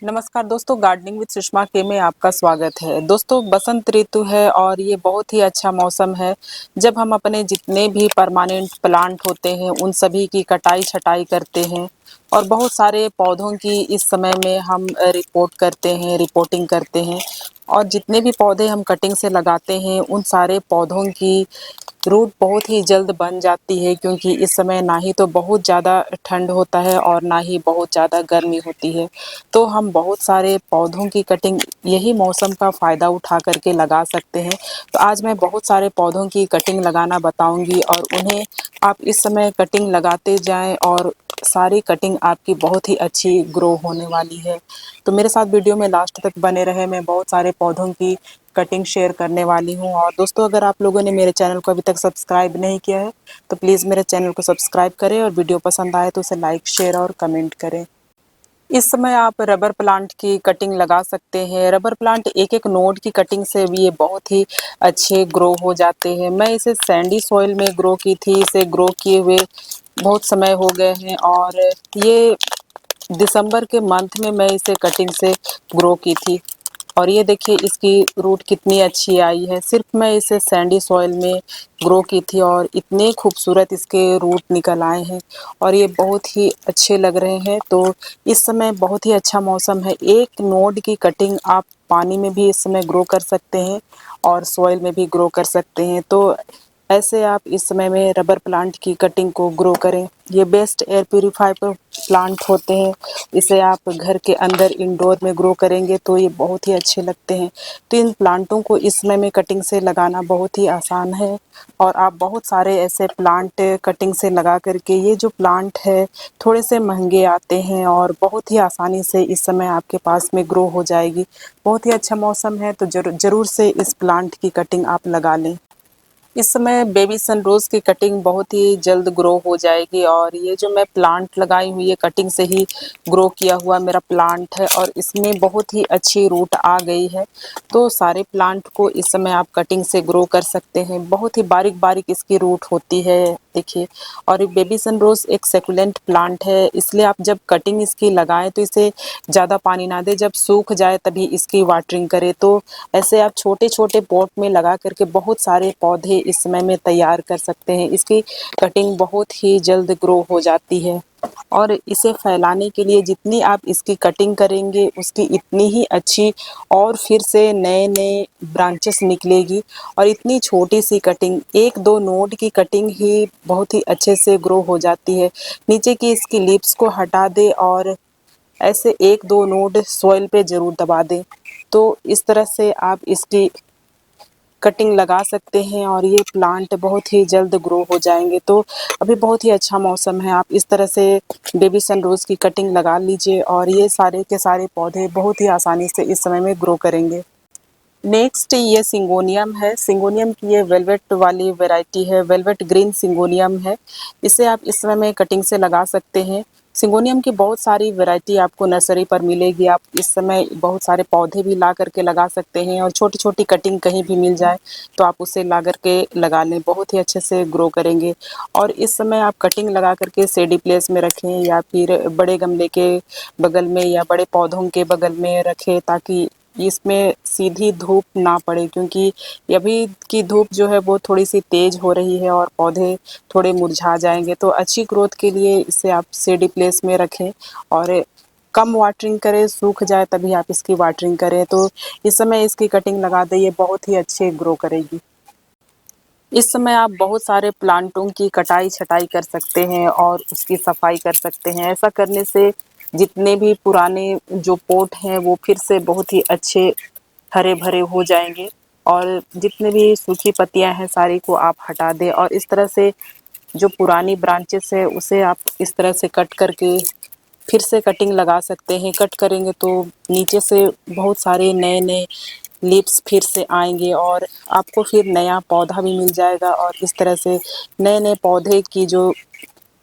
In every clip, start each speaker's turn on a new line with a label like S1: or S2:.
S1: नमस्कार दोस्तों, gardening with Sushma के में आपका स्वागत है। दोस्तों, बसंत ऋतु है और ये बहुत ही अच्छा मौसम है जब हम अपने जितने भी परमानेंट प्लांट होते हैं उन सभी की कटाई छटाई करते हैं और बहुत सारे पौधों की इस समय में हम रिपोर्टिंग करते हैं और जितने भी पौधे हम कटिंग से लगाते हैं उन सारे पौधों की रूट बहुत ही जल्द बन जाती है, क्योंकि इस समय ना ही तो बहुत ज़्यादा ठंड होता है और ना ही बहुत ज़्यादा गर्मी होती है। तो हम बहुत सारे पौधों की कटिंग यही मौसम का फ़ायदा उठा करके लगा सकते हैं। तो आज मैं बहुत सारे पौधों की कटिंग लगाना बताऊंगी और उन्हें आप इस समय कटिंग लगाते जाएं और सारी कटिंग आपकी बहुत ही अच्छी ग्रो होने वाली है। तो मेरे साथ वीडियो में लास्ट तक बने रहे। मैं बहुत सारे पौधों की कटिंग शेयर करने वाली हूँ। और दोस्तों, अगर आप लोगों ने मेरे चैनल को अभी तक सब्सक्राइब नहीं किया है तो प्लीज़ मेरे चैनल को सब्सक्राइब करें और वीडियो पसंद आए तो उसे लाइक शेयर और कमेंट करें। इस समय आप रबर प्लांट की कटिंग लगा सकते हैं। रबर प्लांट एक एक नोड की कटिंग से भी ये बहुत ही अच्छे ग्रो हो जाते हैं। मैं इसे सैंडी सॉइल में ग्रो की थी। इसे ग्रो किए हुए बहुत समय हो गए हैं और ये दिसंबर के मंथ में मैं इसे कटिंग से ग्रो की थी और ये देखिए इसकी रूट कितनी अच्छी आई है। सिर्फ मैं इसे सैंडी सॉइल में ग्रो की थी और इतने खूबसूरत इसके रूट निकल आए हैं और ये बहुत ही अच्छे लग रहे हैं। तो इस समय बहुत ही अच्छा मौसम है। एक नोड की कटिंग आप पानी में भी इस समय ग्रो कर सकते हैं और सॉइल में भी ग्रो कर सकते हैं। तो ऐसे आप इस समय में रबर प्लांट की कटिंग को ग्रो करें। ये बेस्ट एयर प्यूरीफायर प्लांट होते हैं। इसे आप घर के अंदर इंडोर में ग्रो करेंगे तो ये बहुत ही अच्छे लगते हैं। तो इन प्लांटों को इस समय में कटिंग से लगाना बहुत ही आसान है और आप बहुत सारे ऐसे प्लांट कटिंग से लगा करके, ये जो प्लांट है थोड़े से महंगे आते हैं और बहुत ही आसानी से इस समय आपके पास में ग्रो हो जाएगी। बहुत ही अच्छा मौसम है तो ज़रूर से इस प्लांट की कटिंग आप लगा लें। इस समय बेबी सनरोज़ की कटिंग बहुत ही जल्द ग्रो हो जाएगी और ये जो मैं प्लांट लगाई हुई है कटिंग से ही ग्रो किया हुआ मेरा प्लांट है और इसमें बहुत ही अच्छी रूट आ गई है। तो सारे प्लांट को इस समय आप कटिंग से ग्रो कर सकते हैं। बहुत ही बारीक बारीक इसकी रूट होती है, देखिए। और ये बेबी सनरोज़ एक सेकुलेंट प्लांट है, इसलिए आप जब कटिंग इसकी लगाएं तो इसे ज़्यादा पानी ना दें। जब सूख जाए तभी इसकी वाटरिंग करें। तो ऐसे आप छोटे छोटे पॉट में लगा करके बहुत सारे पौधे इस समय में तैयार कर सकते हैं। इसकी कटिंग बहुत ही जल्द ग्रो हो जाती है और इसे फैलाने के लिए जितनी आप इसकी कटिंग करेंगे उसकी इतनी ही अच्छी और फिर से नए नए ब्रांचेस निकलेगी। और इतनी छोटी सी कटिंग, एक दो नोड की कटिंग ही बहुत ही अच्छे से ग्रो हो जाती है। नीचे की इसकी लीव्स को हटा दे और ऐसे एक दो नोड सॉइल पे ज़रूर दबा दें। तो इस तरह से आप इसकी कटिंग लगा सकते हैं और ये प्लांट बहुत ही जल्द ग्रो हो जाएंगे। तो अभी बहुत ही अच्छा मौसम है, आप इस तरह से बेबी सनरोज़ की कटिंग लगा लीजिए और ये सारे के सारे पौधे बहुत ही आसानी से इस समय में ग्रो करेंगे। नेक्स्ट ये सिंगोनियम है। सिंगोनियम की ये वेलवेट वाली वैरायटी है, वेलवेट ग्रीन सिंगोनियम है। इसे आप इस समय में कटिंग से लगा सकते हैं। सिंगोनियम की बहुत सारी वैरायटी आपको नर्सरी पर मिलेगी। आप इस समय बहुत सारे पौधे भी ला करके लगा सकते हैं और छोटी छोटी कटिंग कहीं भी मिल जाए तो आप उसे ला करके लगा लें, बहुत ही अच्छे से ग्रो करेंगे। और इस समय आप कटिंग लगा करके शेडी प्लेस में रखें या फिर बड़े गमले के बगल में या बड़े पौधों के बगल में रखें ताकि इसमें सीधी धूप ना पड़े, क्योंकि अभी की धूप जो है वो थोड़ी सी तेज़ हो रही है और पौधे थोड़े मुरझा जाएंगे। तो अच्छी ग्रोथ के लिए इसे आप शेडी प्लेस में रखें और कम वाटरिंग करें, सूख जाए तभी आप इसकी वाटरिंग करें। तो इस समय इसकी कटिंग लगा दें, ये बहुत ही अच्छे ग्रो करेगी। इस समय आप बहुत सारे प्लांटों की कटाई छटाई कर सकते हैं और उसकी सफाई कर सकते हैं। ऐसा करने से जितने भी पुराने जो पोट हैं वो फिर से बहुत ही अच्छे हरे भरे हो जाएंगे और जितने भी सूखी पत्तियां हैं सारी को आप हटा दें और इस तरह से जो पुरानी ब्रांचेस है उसे आप इस तरह से कट करके फिर से कटिंग लगा सकते हैं। कट करेंगे तो नीचे से बहुत सारे नए नए लीव्स फिर से आएंगे और आपको फिर नया पौधा भी मिल जाएगा और इस तरह से नए नए पौधे की जो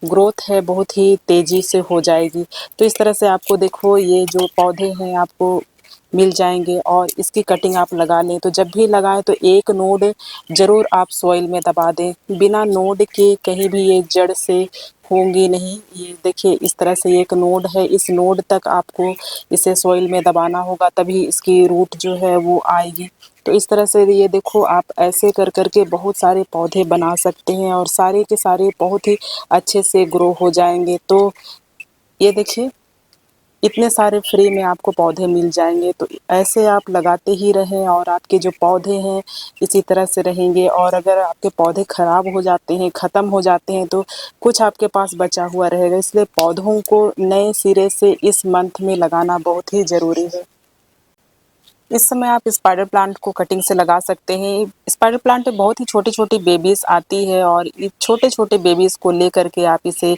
S1: ग्रोथ है बहुत ही तेज़ी से हो जाएगी। तो इस तरह से आपको देखो ये जो पौधे हैं आपको मिल जाएंगे और इसकी कटिंग आप लगा लें। तो जब भी लगाएं तो एक नोड ज़रूर आप सॉइल में दबा दें। बिना नोड के कहीं भी ये जड़ से होंगी नहीं। ये देखिए इस तरह से एक नोड है, इस नोड तक आपको इसे सॉइल में दबाना होगा, तभी इसकी रूट जो है वो आएगी। तो इस तरह से ये देखो आप ऐसे कर कर के बहुत सारे पौधे बना सकते हैं और सारे के सारे बहुत ही अच्छे से ग्रो हो जाएंगे। तो ये देखिए इतने सारे फ्री में आपको पौधे मिल जाएंगे। तो ऐसे आप लगाते ही रहें और आपके जो पौधे हैं इसी तरह से रहेंगे। और अगर आपके पौधे ख़राब हो जाते हैं, ख़त्म हो जाते हैं, तो कुछ आपके पास बचा हुआ रहेगा। इसलिए पौधों को नए सिरे से इस मंथ में लगाना बहुत ही ज़रूरी है। इस समय आप स्पाइडर प्लांट को कटिंग से लगा सकते हैं। स्पाइडर प्लांट में बहुत ही छोटी-छोटी बेबीज़ आती है और इ छोटे-छोटे बेबीज़ को लेकर के आप इसे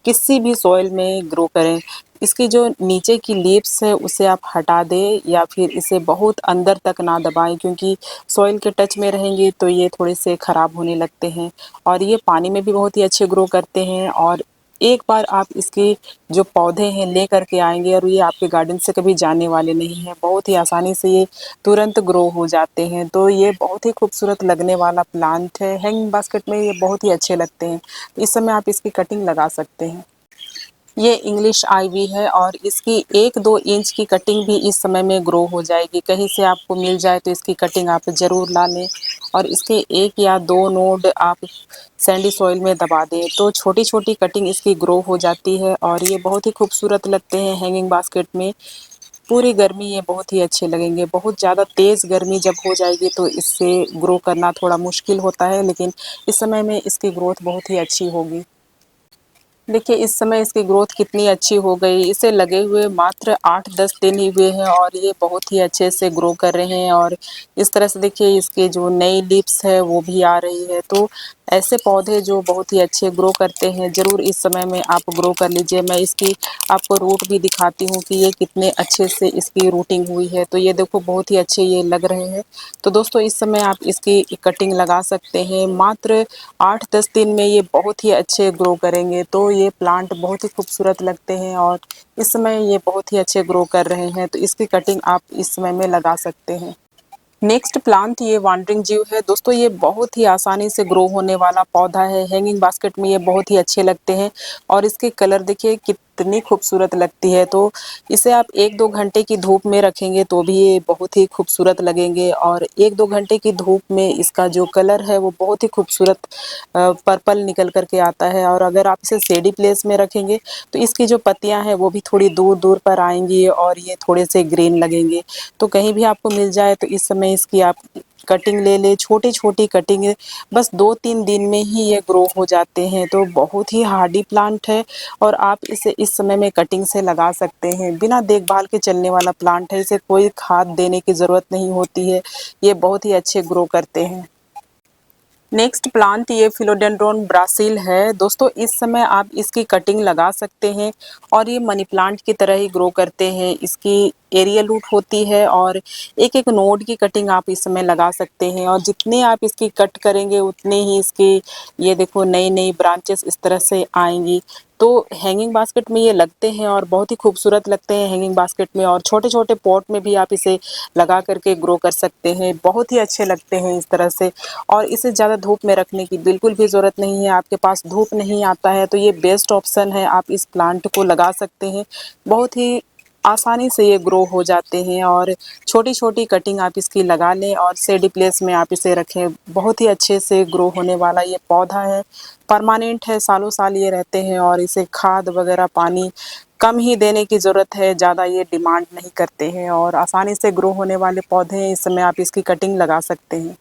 S1: किसी भी सॉइल में ग्रो करें। इसकी जो नीचे की लीव्स है उसे आप हटा दें या फिर इसे बहुत अंदर तक ना दबाएँ, क्योंकि सॉइल के टच में रहेंगे तो ये थोड़े से ख़राब होने लगते हैं। और ये पानी में भी बहुत ही अच्छे ग्रो करते हैं और एक बार आप इसके जो पौधे हैं ले करके आएँगे और ये आपके गार्डन से कभी जाने वाले नहीं हैं। बहुत ही आसानी से ये तुरंत ग्रो हो जाते हैं। तो ये बहुत ही खूबसूरत लगने वाला प्लांट है। हैंगिंग बास्केट में ये बहुत ही अच्छे लगते हैं। इस समय आप इसकी कटिंग लगा सकते हैं। ये इंग्लिश आइवी है और इसकी 1-2 इंच की कटिंग भी इस समय में ग्रो हो जाएगी। कहीं से आपको मिल जाए तो इसकी कटिंग आप ज़रूर ला लें और इसके 1 या 2 नोड आप सैंडी सॉइल में दबा दें। तो छोटी-छोटी कटिंग इसकी ग्रो हो जाती है और ये बहुत ही खूबसूरत लगते हैं हैंगिंग बास्केट में। पूरी गर्मी ये बहुत ही अच्छे लगेंगे। बहुत ज़्यादा तेज़ गर्मी जब हो जाएगी तो इससे ग्रो करना थोड़ा मुश्किल होता है, लेकिन इस समय में इसकी ग्रोथ बहुत ही अच्छी होगी। देखिए इस समय इसकी ग्रोथ कितनी अच्छी हो गई। इसे लगे हुए मात्र 8-10 दिन ही हुए हैं और ये बहुत ही अच्छे से ग्रो कर रहे हैं और इस तरह से देखिए इसके जो नई लीव्स है वो भी आ रही है। तो ऐसे पौधे जो बहुत ही अच्छे ग्रो करते हैं ज़रूर इस समय में आप ग्रो कर लीजिए। मैं इसकी आपको रूट भी दिखाती हूँ कि ये कितने अच्छे से इसकी रूटिंग हुई है। तो ये देखो बहुत ही अच्छे ये लग रहे हैं। तो दोस्तों इस समय आप इसकी कटिंग लगा सकते हैं। मात्र 8-10 दिन में ये बहुत ही अच्छे ग्रो करेंगे। तो ये प्लांट बहुत ही खूबसूरत लगते हैं और इस समय ये बहुत ही अच्छे ग्रो कर रहे हैं। तो इसकी कटिंग आप इस समय में लगा सकते हैं। नेक्स्ट प्लांट ये वांडरिंग जीव है। दोस्तों ये बहुत ही आसानी से ग्रो होने वाला पौधा है। हैंगिंग बास्केट में ये बहुत ही अच्छे लगते हैं और इसके कलर देखिए कितनी खूबसूरत लगती है। तो इसे आप 1-2 घंटे की धूप में रखेंगे तो भी ये बहुत ही खूबसूरत लगेंगे और 1-2 घंटे की धूप में इसका जो कलर है वो बहुत ही खूबसूरत पर्पल निकल कर के आता है। और अगर आप इसे शेडी प्लेस में रखेंगे तो इसकी जो पत्तियां हैं वो भी थोड़ी दूर-दूर पर आएँगी और ये थोड़े से ग्रीन लगेंगे। तो कहीं भी आपको मिल जाए तो इस समय इसकी आप कटिंग ले लें। छोटी-छोटी कटिंग है, बस 2-3 दिन में ही ये ग्रो हो जाते हैं। तो बहुत ही हार्डी प्लांट है और आप इसे इस समय में कटिंग से लगा सकते हैं। बिना देखभाल के चलने वाला प्लांट है, इसे कोई खाद देने की ज़रूरत नहीं होती है। ये बहुत ही अच्छे ग्रो करते हैं। नेक्स्ट प्लांट ये फिलोडेंड्रोन ब्राज़ील है। दोस्तों इस समय आप इसकी कटिंग लगा सकते हैं और ये मनी प्लांट की तरह ही ग्रो करते हैं। इसकी एरियल रूट होती है और एक-एक नोड की कटिंग आप इस समय लगा सकते हैं और जितने आप इसकी कट करेंगे उतने ही इसकी ये देखो नई-नई ब्रांचेस इस तरह से आएँगी। तो हैंगिंग बास्केट में ये लगते हैं और बहुत ही खूबसूरत लगते हैं हैंगिंग बास्केट में और छोटे-छोटे पॉट में भी आप इसे लगा कर के ग्रो कर सकते हैं। बहुत ही अच्छे लगते हैं इस तरह से और इसे ज़्यादा धूप में रखने की बिल्कुल भी ज़रूरत नहीं है। आपके पास धूप नहीं आता है तो ये बेस्ट ऑप्शन है, आप इस प्लांट को लगा सकते हैं। बहुत ही आसानी से ये ग्रो हो जाते हैं और छोटी-छोटी कटिंग आप इसकी लगा लें और शेडी प्लेस में आप इसे रखें। बहुत ही अच्छे से ग्रो होने वाला ये पौधा है, परमानेंट है, सालों-साल ये रहते हैं और इसे खाद वगैरह पानी कम ही देने की ज़रूरत है, ज़्यादा ये डिमांड नहीं करते हैं और आसानी से ग्रो होने वाले पौधे हैं। इस समय आप इसकी कटिंग लगा सकते हैं।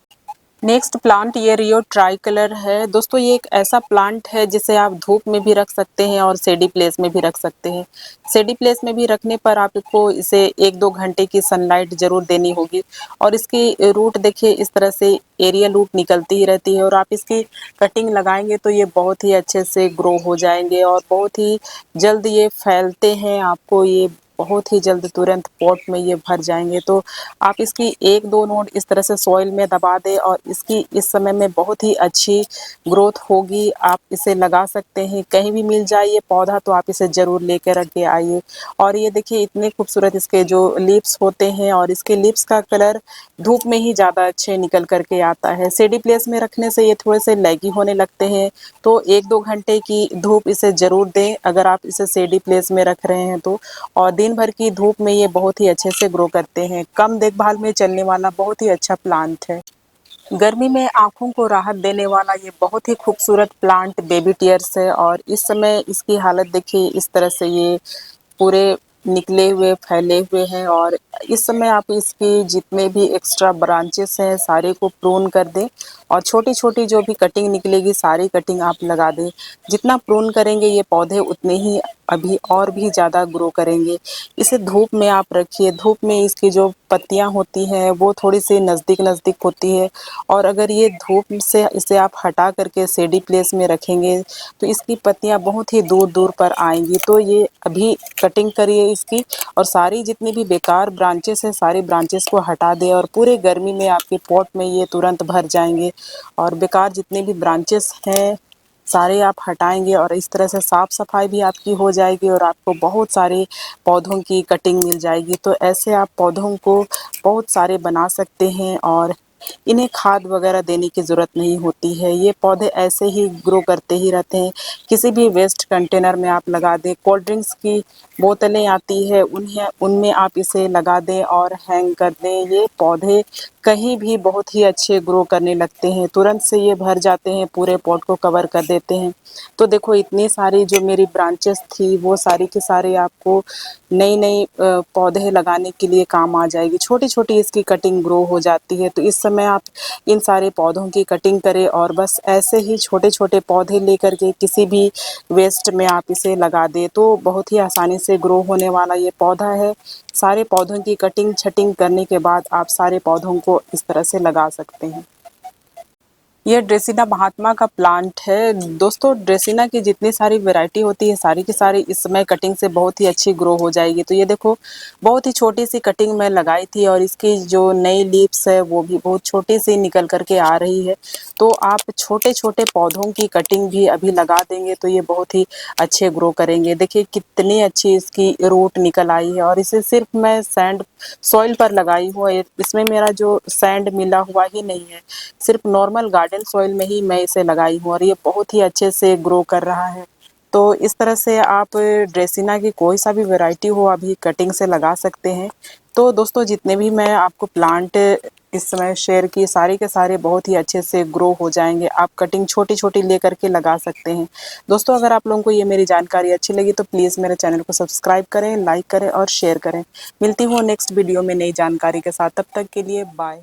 S1: नेक्स्ट प्लांट ये रियो ट्राई कलर है। दोस्तों ये एक ऐसा प्लांट है जिसे आप धूप में भी रख सकते हैं और शेडी प्लेस में भी रख सकते हैं। शेडी प्लेस में भी रखने पर आपको इसे 1-2 घंटे की सनलाइट ज़रूर देनी होगी और इसकी रूट देखिए इस तरह से एरियल रूट निकलती ही रहती है और आप इसकी कटिंग लगाएँगे तो ये बहुत ही अच्छे से ग्रो हो जाएँगे और बहुत ही जल्द ये फैलते हैं। आपको ये बहुत ही जल्द तुरंत पॉट में ये भर जाएंगे। तो आप इसकी 1-2 नोड इस तरह से सॉइल में दबा दें और इसकी इस समय में बहुत ही अच्छी ग्रोथ होगी। आप इसे लगा सकते हैं, कहीं भी मिल जाए ये पौधा तो आप इसे ज़रूर लेकर रख के आइए। और ये देखिए इतने खूबसूरत इसके जो लीव्स होते हैं और इसके लीव्स का कलर धूप में ही ज़्यादा अच्छे निकल कर के आता है। शेडी प्लेस में रखने से ये थोड़े से लैगी होने लगते हैं, तो 1-2 घंटे की धूप इसे ज़रूर दें अगर आप इसे शेडी प्लेस में रख रहे हैं तो। और दिन भर की धूप में ये बहुत ही अच्छे से ग्रो करते हैं। कम देखभाल में चलने वाला बहुत ही अच्छा प्लांट है। गर्मी में आँखों को राहत देने वाला ये बहुत ही खूबसूरत प्लांट बेबी टियर्स है और इस समय इसकी हालत देखिए इस तरह से ये पूरे निकले हुए फैले हुए हैं। और इस समय आप इसकी जितने भी एक्स्ट्रा ब्रांचेस हैं सारे को प्रून कर दें और छोटी-छोटी जो भी कटिंग निकलेगी सारी कटिंग आप लगा दें। जितना प्रून करेंगे ये पौधे उतने ही अभी और भी ज़्यादा ग्रो करेंगे। इसे धूप में आप रखिए, धूप में इसकी जो पत्तियाँ होती हैं वो थोड़ी-सी नज़दीक-नज़दीक होती है और अगर ये धूप से इसे आप हटा करके शेडी प्लेस में रखेंगे तो इसकी पत्तियाँ बहुत ही दूर-दूर पर आएँगी। तो ये अभी कटिंग करिए इसकी और सारी जितनी भी बेकार ब्रांचेस हैं सारी ब्रांचेस को हटा दें और पूरे गर्मी में आपके पॉट में ये तुरंत भर जाएँगे। और बेकार जितने भी ब्रांचेस हैं सारे आप हटाएँगे और इस तरह से साफ-सफाई भी आपकी हो जाएगी और आपको बहुत सारे पौधों की कटिंग मिल जाएगी। तो ऐसे आप पौधों को बहुत सारे बना सकते हैं और इन्हें खाद वगैरह देने की ज़रूरत नहीं होती है। ये पौधे ऐसे ही ग्रो करते ही रहते हैं। किसी भी वेस्ट कंटेनर में आप लगा दें, कोल्ड ड्रिंक्स की बोतलें आती है उनमें आप इसे लगा दें और हैंग कर दें। ये पौधे कहीं भी बहुत ही अच्छे ग्रो करने लगते हैं। तुरंत से ये भर जाते हैं, पूरे पॉट को कवर कर देते हैं। तो देखो इतनी सारी जो मेरी ब्रांचेस थी वो सारी की सारी आपको नई-नई पौधे लगाने के लिए काम आ जाएगी। छोटी-छोटी इसकी कटिंग ग्रो हो जाती है। तो इस समय आप इन सारे पौधों की कटिंग करें और बस ऐसे ही छोटे-छोटे पौधे लेकर के किसी भी वेस्ट में आप इसे लगा दें तो बहुत ही आसानी से ग्रो होने वाला ये पौधा है। सारे पौधों की कटिंग-छटिंग करने के बाद आप सारे पौधों को इस तरह से लगा सकते हैं। ये ड्रेसिना महात्मा का प्लांट है। दोस्तों ड्रेसिना की जितनी सारी वैरायटी होती है सारी की सारी इस समय कटिंग से बहुत ही अच्छी ग्रो हो जाएगी। तो ये देखो बहुत ही छोटी-सी कटिंग मैं लगाई थी और इसकी जो नई लीव्स है वो भी बहुत छोटी-सी निकल कर के आ रही है। तो आप छोटे-छोटे पौधों की कटिंग भी अभी लगा देंगे तो ये बहुत ही अच्छे ग्रो करेंगे। देखिए कितनी अच्छी इसकी रूट निकल आई है और इसे सिर्फ़ मैं सैंड सॉइल पर लगाई हूँ। इसमें मेरा जो सैंड मिला हुआ ही नहीं है। सिर्फ़ नॉर्मल गार्डन सॉइल में ही मैं इसे लगाई हूँ और ये बहुत ही अच्छे से ग्रो कर रहा है। तो इस तरह से आप ड्रेसिना की कोई सा भी वैरायटी हो अभी कटिंग से लगा सकते हैं। तो दोस्तों जितने भी मैं आपको प्लांट इस समय शेयर किए सारे के सारे बहुत ही अच्छे से ग्रो हो जाएँगे। आप कटिंग छोटी-छोटी लेकर के लगा सकते हैं। दोस्तों अगर आप लोगों को ये मेरी जानकारी अच्छी लगी तो प्लीज़ मेरे चैनल को सब्सक्राइब करें, लाइक करें और शेयर करें। मिलती हूँ नेक्स्ट वीडियो में नई जानकारी के साथ, तब तक के लिए बाय।